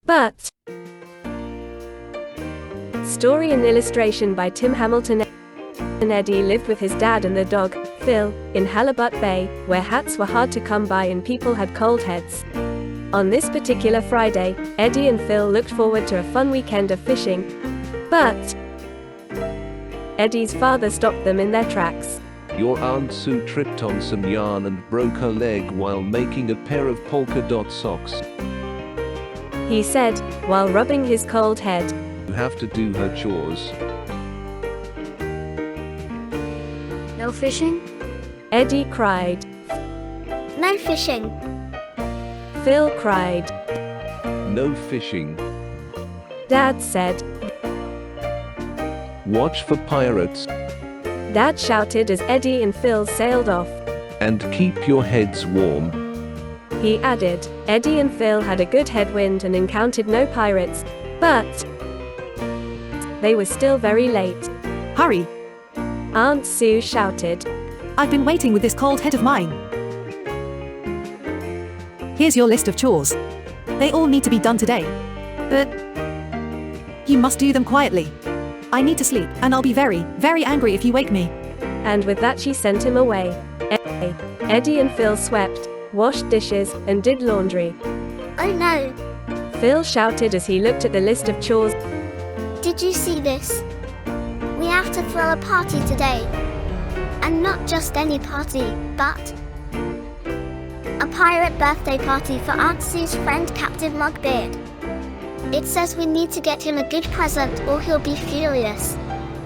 But story and illustration by Tim Hamilton. Eddie lived with his dad and their dog, Phil, in Halibut Bay, where hats were hard to come by and people had cold heads. On this particular Friday, Eddie and Phil looked forward to a fun weekend of fishing, but Eddie's father stopped them in their tracks. Your Aunt Sue tripped on some yarn and broke her leg while making a pair of polka dot socks. He said, while rubbing his cold head. You have to do her chores. No fishing? Eddie cried. No fishing. Phil cried. No fishing. Dad said. Watch for pirates. Dad shouted as Eddie and Phil sailed off. And keep your heads warm. He added. Eddie and Phil had a good headwind and encountered no pirates, but they were still very late. Hurry! Aunt Sue shouted. I've been waiting with this cold head of mine. Here's your list of chores. They all need to be done today. But you must do them quietly. I need to sleep, and I'll be very, very angry if you wake me. And with that she sent him away. Eddie and Phil swept, washed dishes, and did laundry. Oh no. Phil shouted as he looked at the list of chores. Did you see this? We have to throw a party today. And not just any party, but a pirate birthday party for Aunt Sue's friend Captain Mugbeard. It says we need to get him a good present or he'll be furious.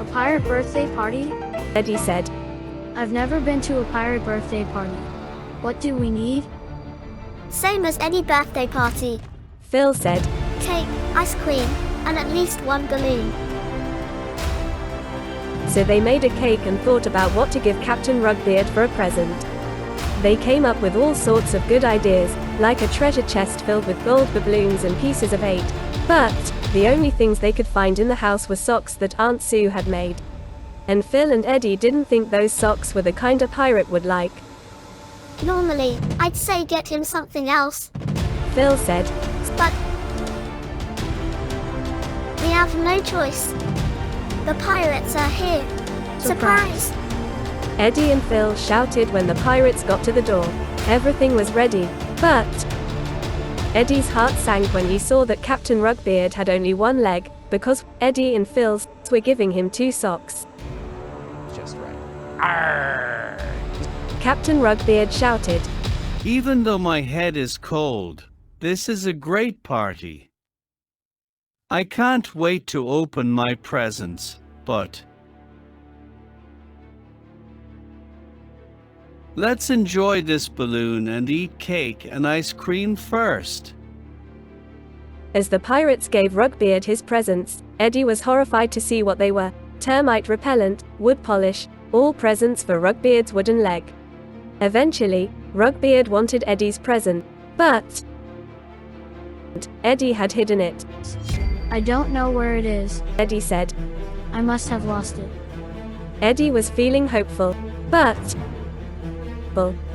A pirate birthday party? Eddie said. I've never been to a pirate birthday party. What do we need? Same as any birthday party. Phil said. Cake, ice cream, and at least one balloon. So they made a cake and thought about what to give Captain Rugbeard for a present. They came up with all sorts of good ideas, like a treasure chest filled with gold doubloons and pieces of 8. But the only things they could find in the house were socks that Aunt Sue had made. And Phil and Eddie didn't think those socks were the kind a pirate would like. Normally, I'd say get him something else. Phil said. But we have no choice. The pirates are here. Surprise! Eddie and Phil shouted when the pirates got to the door. Everything was ready, but Eddie's heart sank when he saw that Captain Rugbeard had only one leg, because Eddie and Phil were giving him 2 socks. Just right. Arr! Captain Rugbeard shouted. Even though my head is cold, this is a great party. I can't wait to open my presents, but let's enjoy this balloon and eat cake and ice cream first. As the pirates gave Rugbeard his presents, Eddie was horrified to see what they were: termite repellent, wood polish, all presents for Rugbeard's wooden leg. Eventually, Rugbeard wanted Eddie's present, but Eddie had hidden it. I don't know where it is. Eddie said. I must have lost it. Eddie was feeling hopeful, but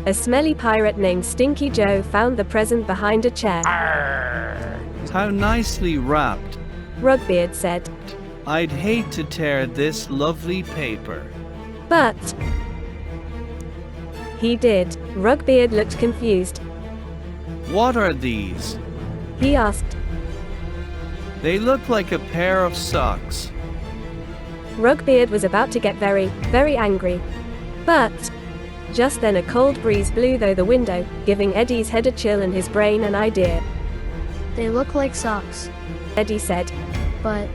a smelly pirate named Stinky Joe found the present behind a chair. Arr! How nicely wrapped. Rugbeard said. I'd hate to tear this lovely paper. But he did. Rugbeard looked confused. What are these? He asked. They look like a pair of socks. Rugbeard was about to get very, very angry. But just then a cold breeze blew through the window, giving Eddie's head a chill and his brain an idea. They look like socks. Eddie said. But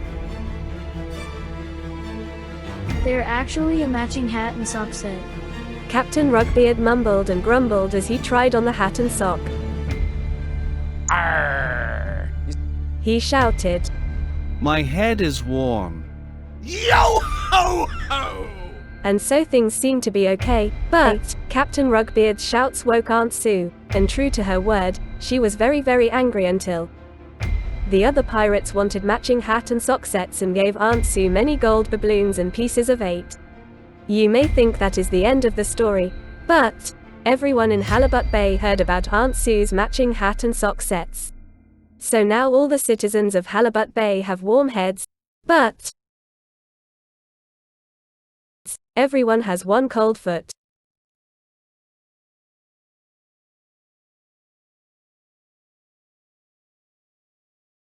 they're actually a matching hat and sock set. Captain Rugbeard mumbled and grumbled as he tried on the hat and sock. Arr! He shouted. My head is warm. Yo ho ho! And so things seemed to be okay, but Captain Rugbeard's shouts woke Aunt Sue, and true to her word, she was very, very angry until the other pirates wanted matching hat and sock sets and gave Aunt Sue many gold doubloons and pieces of 8. You may think that is the end of the story, but everyone in Halibut Bay heard about Aunt Sue's matching hat and sock sets. So now all the citizens of Halibut Bay have warm heads, but everyone has one cold foot.